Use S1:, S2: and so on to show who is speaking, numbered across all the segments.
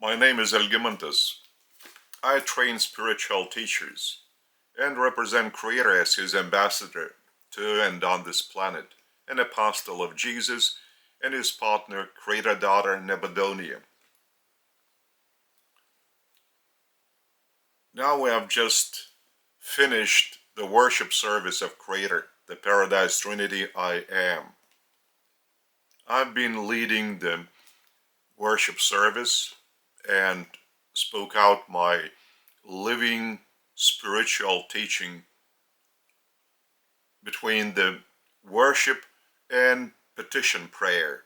S1: My name is Algimantas. I train spiritual teachers and represent Creator as his ambassador to and on this planet, an apostle of Jesus and his partner, Creator daughter Nebuchadnezzar. Now we have just finished the worship service of Creator, the Paradise Trinity I Am. I've been leading the worship service and spoke out my living spiritual teaching between the worship and petition prayer.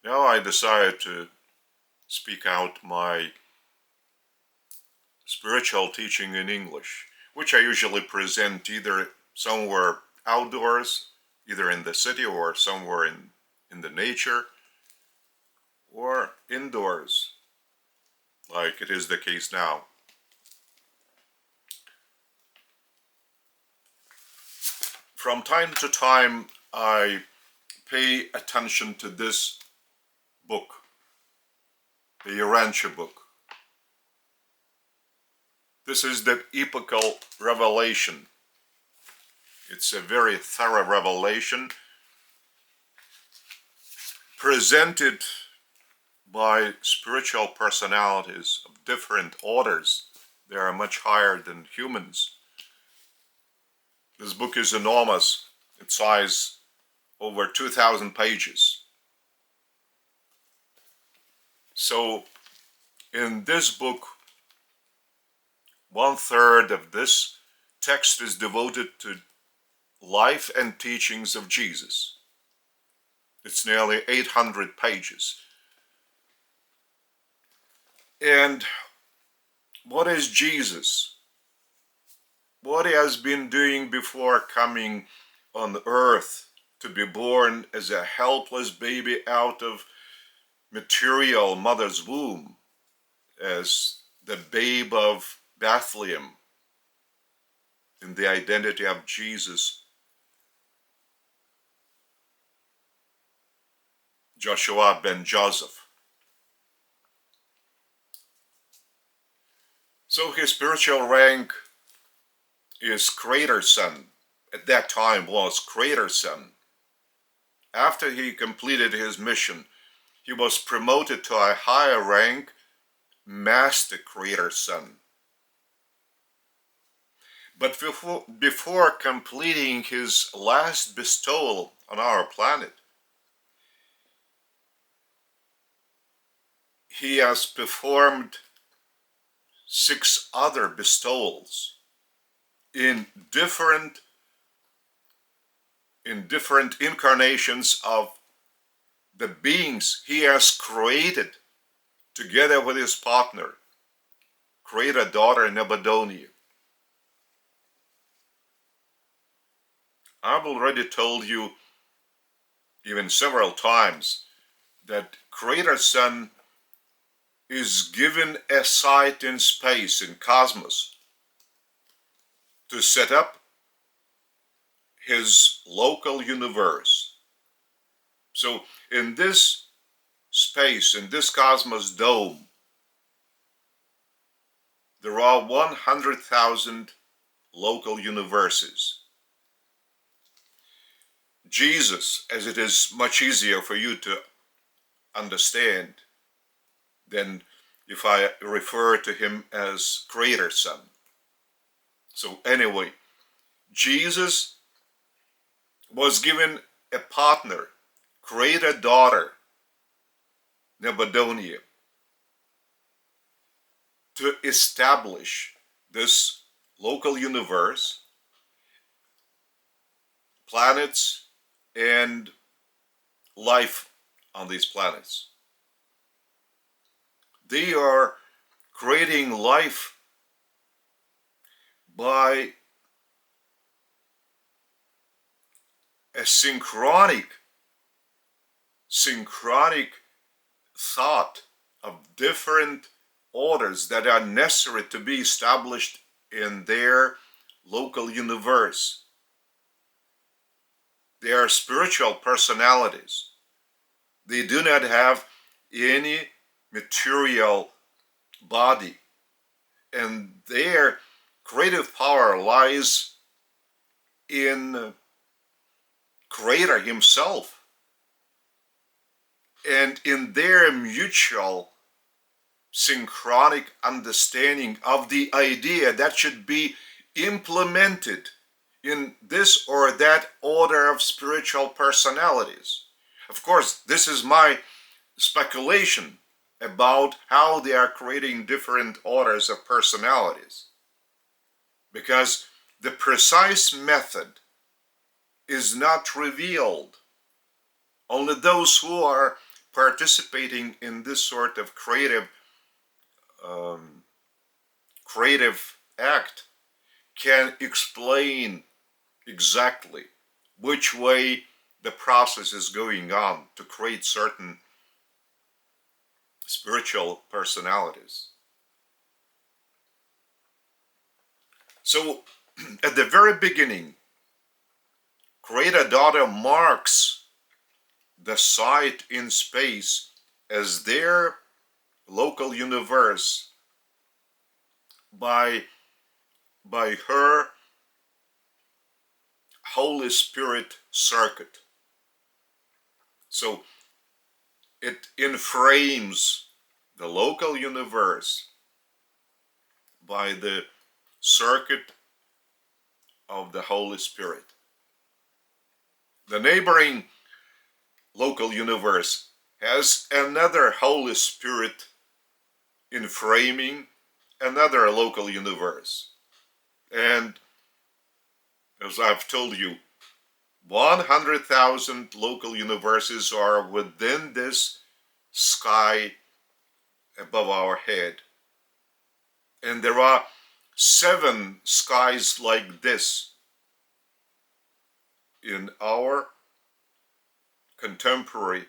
S1: Now I decided to speak out my spiritual teaching in English, which I usually present either somewhere outdoors, either in the city or somewhere in the nature, or indoors, like it is the case now. From time to time, I pay attention to this book, the Urantia book. This is the epochal revelation. It's a very thorough revelation presented by spiritual personalities of different orders. They are much higher than humans. This book is enormous. Its size over 2,000 pages. So in this book, 1/3 of this text is devoted to life and teachings of Jesus. It's nearly 800 pages. And what is Jesus? What he has been doing before coming on earth to be born as a helpless baby out of material mother's womb, as the babe of Bethlehem, in the identity of Jesus, Joshua ben Joseph. So his spiritual rank is Creator Son. At that time was Creator Son. After he completed his mission, he was promoted to a higher rank, Master Creator Son. But before completing his last bestowal on our planet, he has performed 6 other bestowals in different incarnations of the beings he has created together with his partner, Creator daughter Nebuchadnezzar. I've already told you even several times that Creator Son is given a site in space, in cosmos, to set up his local universe. So in this space, in this cosmos dome, there are 100,000 local universes. Jesus, as it is much easier for you to understand than if I refer to him as Creator Son. So anyway, Jesus was given a partner, Creator daughter Nebuchadnezzar, to establish this local universe, planets, and life on these planets. They are creating life by a synchronic thought of different orders that are necessary to be established in their local universe. They are spiritual personalities. They do not have any material body, and their creative power lies in Creator himself and in their mutual synchronic understanding of the idea that should be implemented in this or that order of spiritual personalities. Of course, this is my speculation about how they are creating different orders of personalities, because the precise method is not revealed. Only those who are participating in this sort of creative act can explain exactly which way the process is going on to create certain spiritual personalities. So at the very beginning, Creator Daughter marks the site in space as their local universe by her Holy Spirit circuit. So it inframes the local universe by the circuit of the Holy Spirit. The neighboring local universe has another Holy Spirit inframing another local universe. And as I've told you, 100,000 local universes are within this sky above our head. And there are 7 skies like this in our contemporary,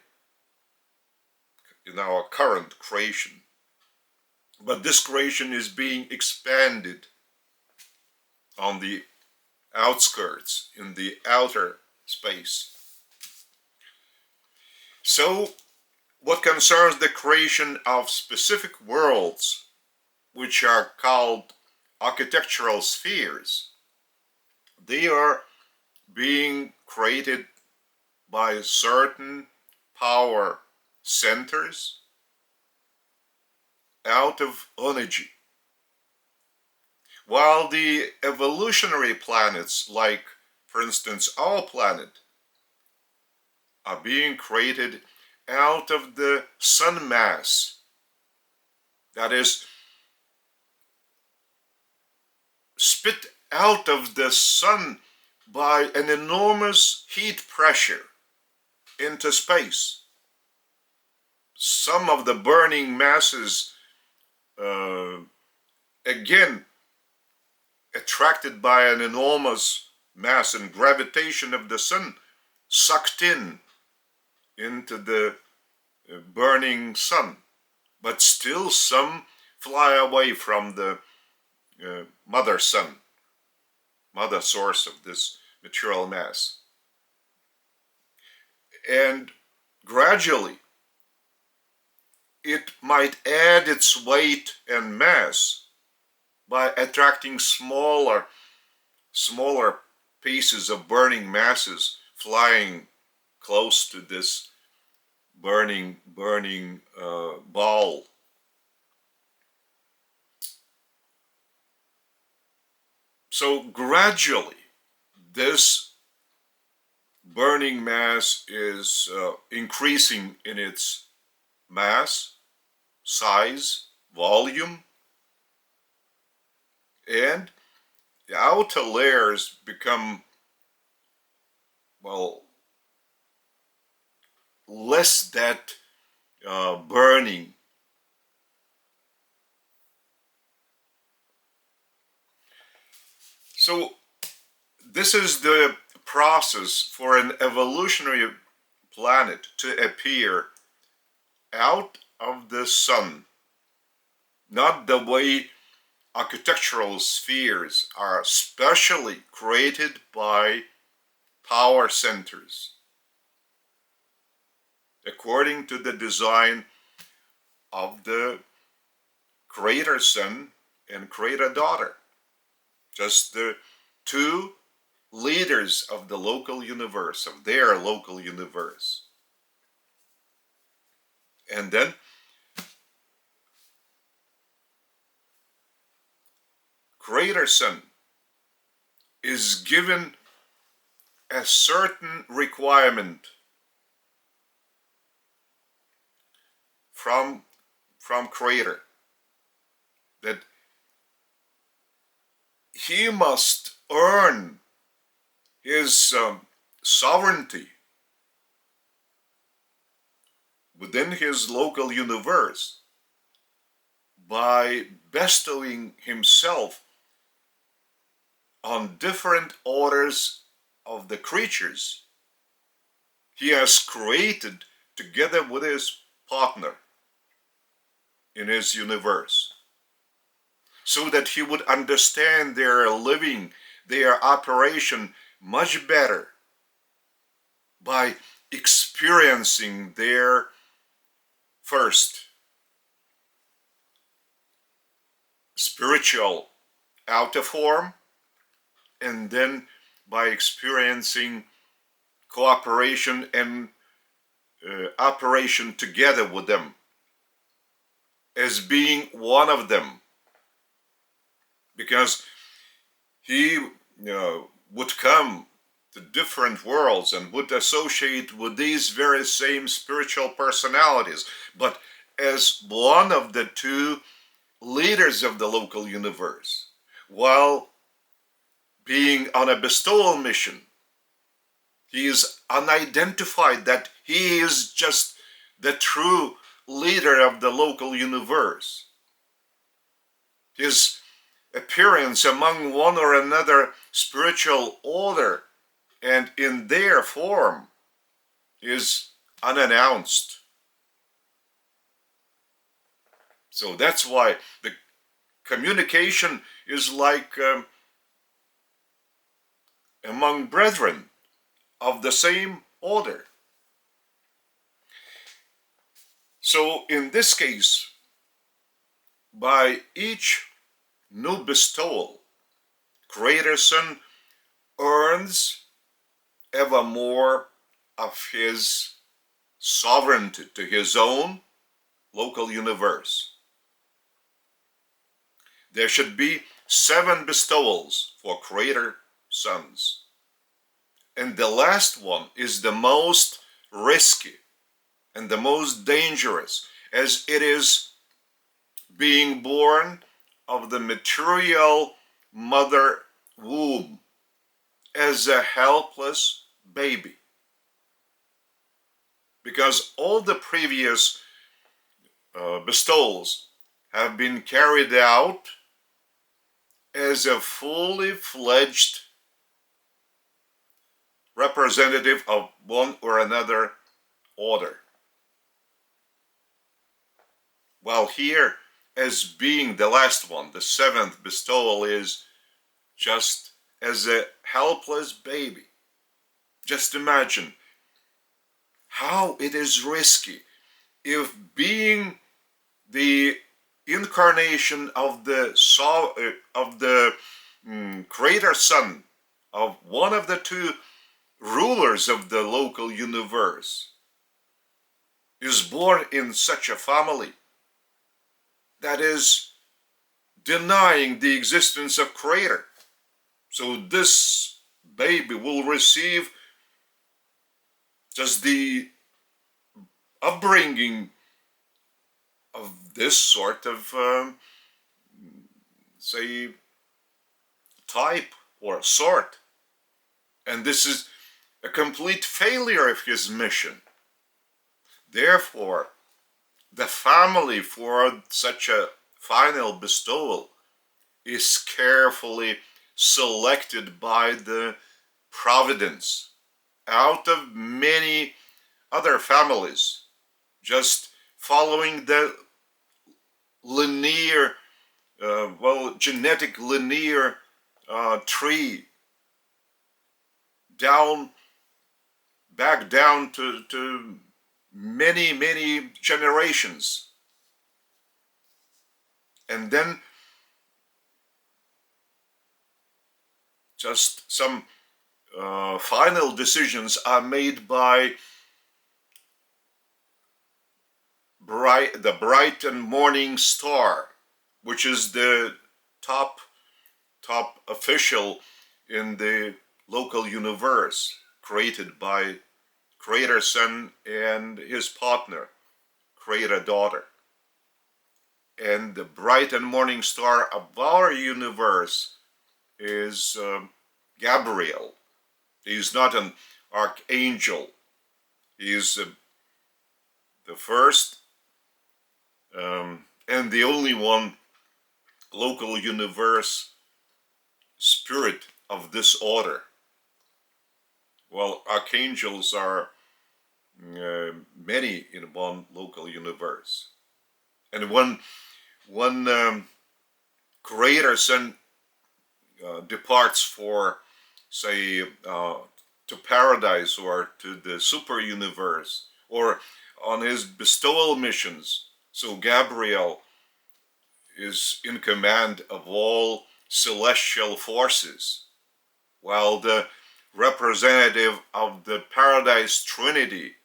S1: in our current creation. But this creation is being expanded on the outskirts, in the outer space. So, what concerns the creation of specific worlds, which are called architectural spheres, they are being created by certain power centers out of energy. While the evolutionary planets, like, for instance, our planet, are being created out of the sun mass, that is, spit out of the sun by an enormous heat pressure into space. Some of the burning masses, again, attracted by an enormous mass and gravitation of the sun, sucked into the burning sun. But still some fly away from the mother sun, mother source of this material mass. And gradually, it might add its weight and mass by attracting smaller pieces of burning masses flying close to this burning ball. So gradually, this burning mass is increasing in its mass, size, volume, and the outer layers become, well, less that burning. So this is the process for an evolutionary planet to appear out of the sun, not the way architectural spheres are specially created by power centers according to the design of the Creator Son and Creator Daughter. Just the two leaders of the local universe, of their local universe. And then Creator Son is given a certain requirement from Creator, that he must earn his sovereignty within his local universe by bestowing himself on different orders of the creatures he has created together with his partner in his universe, so that he would understand their living, their operation much better by experiencing their first spiritual outer form, and then by experiencing cooperation and operation together with them as being one of them, because he would come to different worlds and would associate with these very same spiritual personalities, but as one of the two leaders of the local universe, while being on a bestowal mission. He is unidentified, that he is just the true leader of the local universe. His appearance among one or another spiritual order and in their form is unannounced. So that's why the communication is like among brethren of the same order. So in this case, by each new bestowal, Creator Son earns ever more of his sovereignty to his own local universe. There should be 7 bestowals for Creator Sons. And the last one is the most risky and the most dangerous, as it is being born of the material mother womb as a helpless baby. Because all the previous bestowals have been carried out as a fully fledged representative of one or another order. While here, as being the last one, the 7th bestowal is just as a helpless baby. Just imagine how it is risky if, being the incarnation of the Creator Son of one of the two rulers of the local universe, is born in such a family that is denying the existence of Creator. So this baby will receive just the upbringing of this sort of, say, type or sort. And this is a complete failure of his mission. Therefore, the family for such a final bestowal is carefully selected by the providence out of many other families, just following the linear, genetic linear tree back down to many generations. And then just some final decisions are made by the bright and morning star, which is the top official in the local universe, created by Creator Son and his partner, Creator Daughter. And the bright and morning star of our universe is Gabriel. He's not an archangel. He's the first and the only one local universe spirit of this order. Well, archangels are many in one local universe. And when Creator Son departs for, say, to paradise or to the super universe, or on his bestowal missions, so Gabriel is in command of all celestial forces, while the representative of the Paradise Trinity,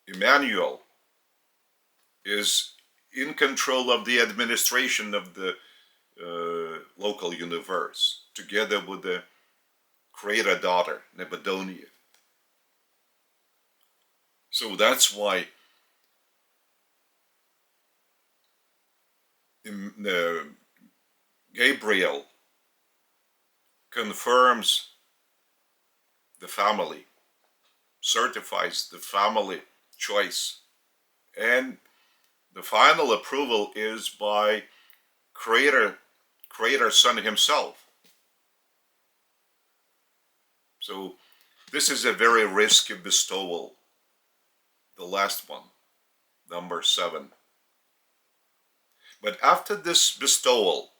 S1: Emmanuel, is in control of the administration of the local universe, together with the Creator Daughter, Nebuchadnezzar. So that's why Gabriel confirms the family, certifies the family choice, and the final approval is by Creator Son himself. So this is a very risky bestowal, the last one, number 7. But after this bestowal,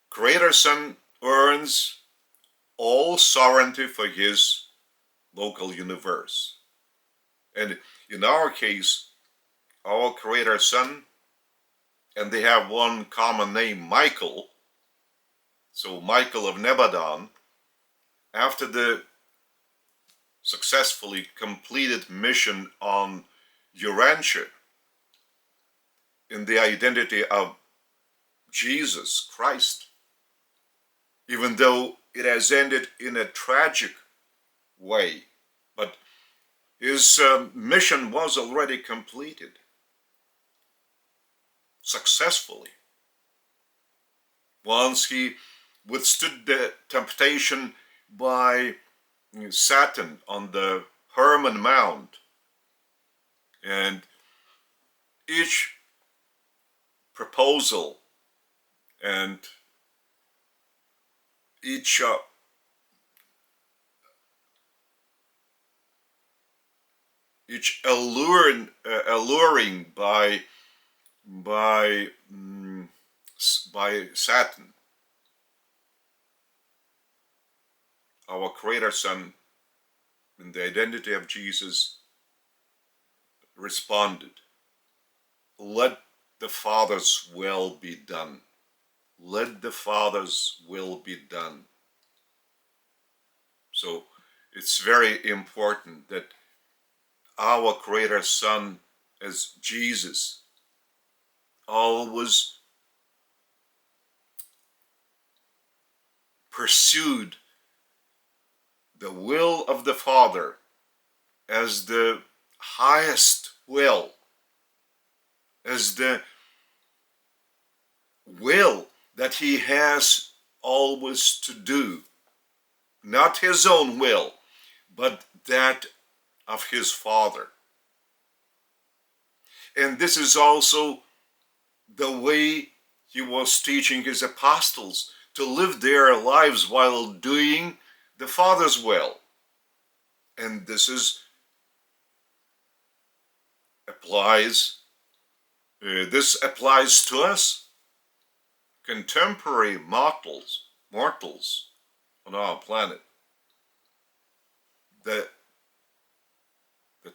S1: Creator Son earns all sovereignty for his local universe. And in our case, our Creator Son, and they have one common name, Michael. So Michael of Nebadon, after the successfully completed mission on Urantia, in the identity of Jesus Christ, even though it has ended in a tragic way, but his mission was already completed successfully. Once he withstood the temptation by Satan on the Hermon Mount, and each proposal and each alluring by Satan, our Creator Son, in the identity of Jesus, responded, "Let the Father's will be done. Let the Father's will be done." So it's very important that our Creator Son, as Jesus, always pursued the will of the Father as the highest will, as the will that he has always to do, not his own will, but that of his Father. And this is also the way he was teaching his apostles to live their lives while doing the Father's will. And this applies to us, contemporary mortals on our planet. The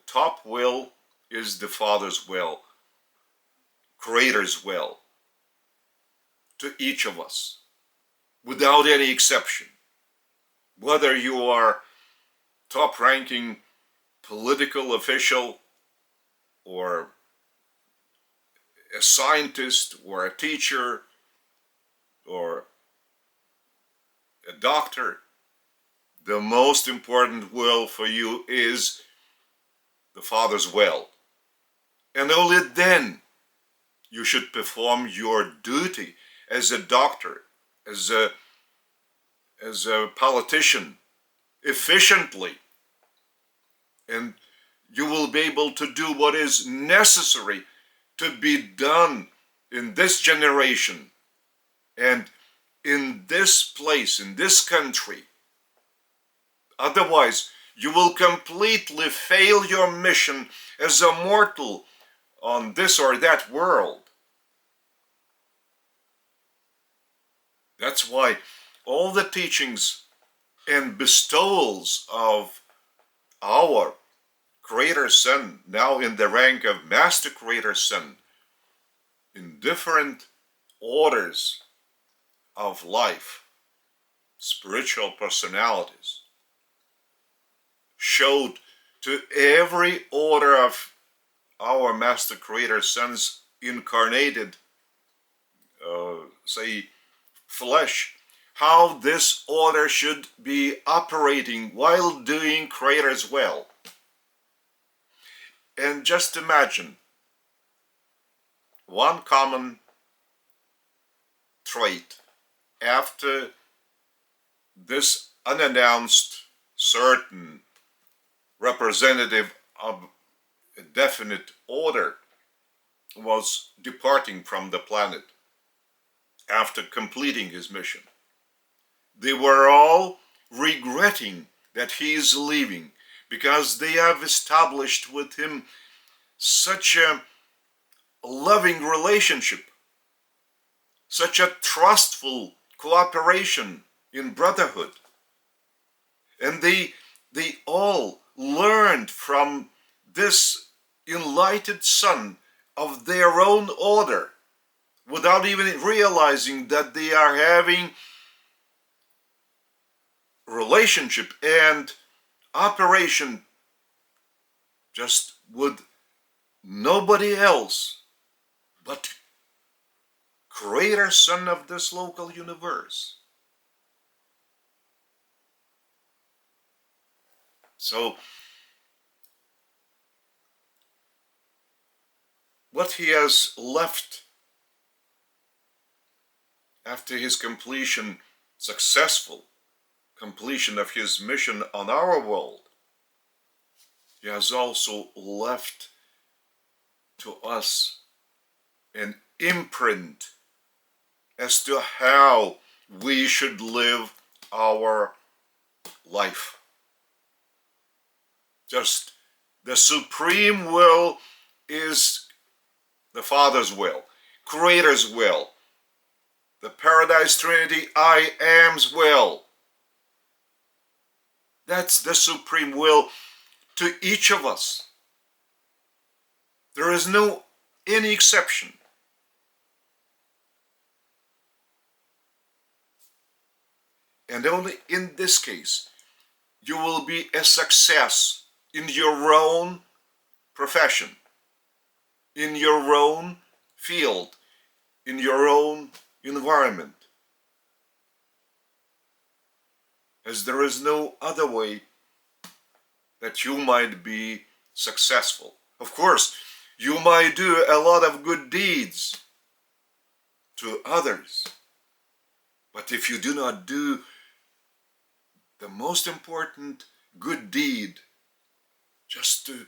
S1: top will is the Father's will, Creator's will to each of us, without any exception. Whether you are top-ranking political official, or a scientist, or a teacher, or a doctor, the most important will for you is the Father's will. And only then you should perform your duty as a doctor, as a politician, efficiently. And you will be able to do what is necessary to be done in this generation and in this place, in this country. Otherwise, you will completely fail your mission as a mortal on this or that world. That's why all the teachings and bestowals of our Creator Son, now in the rank of Master Creator Son, in different orders of life, spiritual personalities, showed to every order of our Master Creator Sons incarnated, flesh, how this order should be operating while doing Creator's will. And just imagine one common trait after this unannounced certain representative of a definite order was departing from the planet after completing his mission. They were all regretting that he is leaving, because they have established with him such a loving relationship, such a trustful cooperation in brotherhood. And they all learned from this enlightened son of their own order, without even realizing that they are having relationship and operation just with nobody else but Creator Son of this local universe. So what he has left after his successful completion of his mission on our world, he has also left to us an imprint as to how we should live our life. Just the supreme will is the Father's will, Creator's will, the Paradise Trinity I Am's will. That's the supreme will to each of us. There is no any exception. And only in this case you will be a success in your own profession, in your own field, in your own environment. As there is no other way that you might be successful. Of course, you might do a lot of good deeds to others, but if you do not do the most important good deed, just to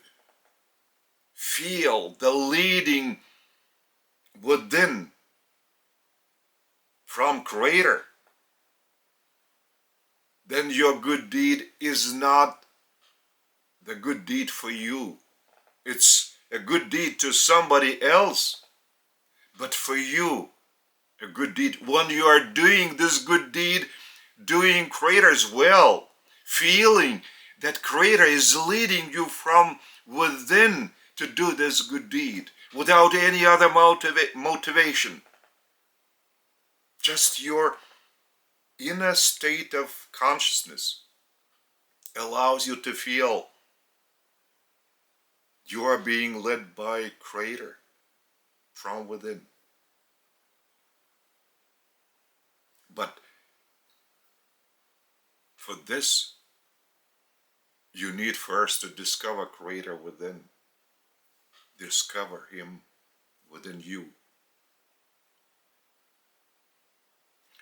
S1: feel the leading within from Creator, then your good deed is not the good deed for you. It's a good deed to somebody else, but for you, a good deed. When you are doing this good deed, doing Creator's will, feeling that Creator is leading you from within to do this good deed, without any other motivation. Just your inner state of consciousness allows you to feel you are being led by Creator from within. But for this, you need first to discover Creator within. Discover Him within you.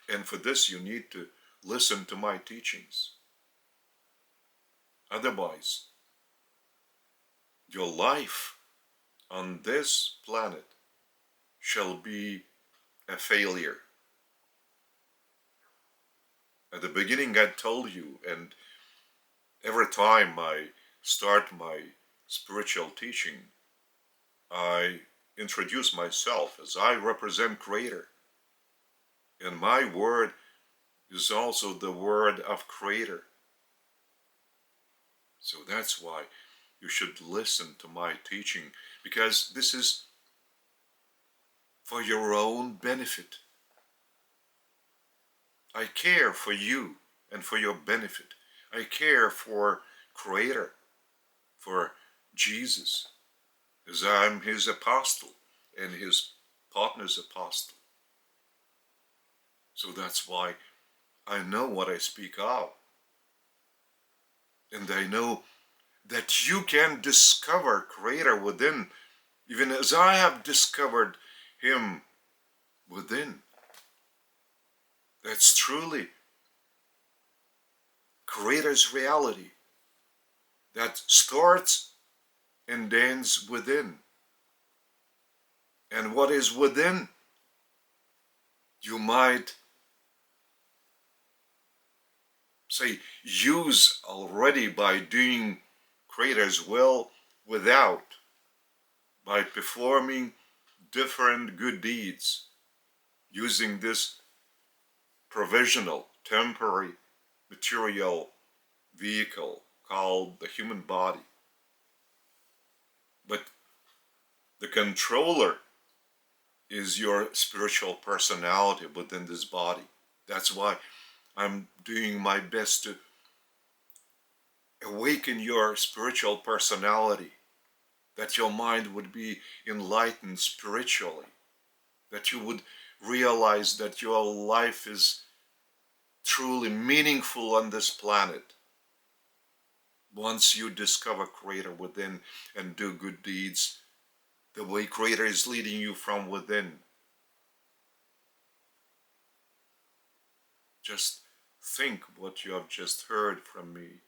S1: And for this, you need to listen to my teachings. Otherwise, your life on this planet shall be a failure. At the beginning, I told you, and every time I start my spiritual teaching, I introduce myself as I represent Creator. And my word is also the word of Creator. So that's why you should listen to my teaching, because this is for your own benefit. I care for you and for your benefit. I care for Creator, for Jesus, as I'm His apostle and His partner's apostle. So that's why I know what I speak of. And I know that you can discover Creator within, even as I have discovered Him within. That's truly Creator's reality that starts and ends within. And what is within, you might say use already by doing Creator's will without, by performing different good deeds, using this provisional, temporary, material vehicle called the human body. But the controller is your spiritual personality within this body. That's why I'm doing my best to awaken your spiritual personality, that your mind would be enlightened spiritually, that you would realize that your life is truly meaningful on this planet. Once you discover Creator within and do good deeds, the way Creator is leading you from within. Just think what you have just heard from me.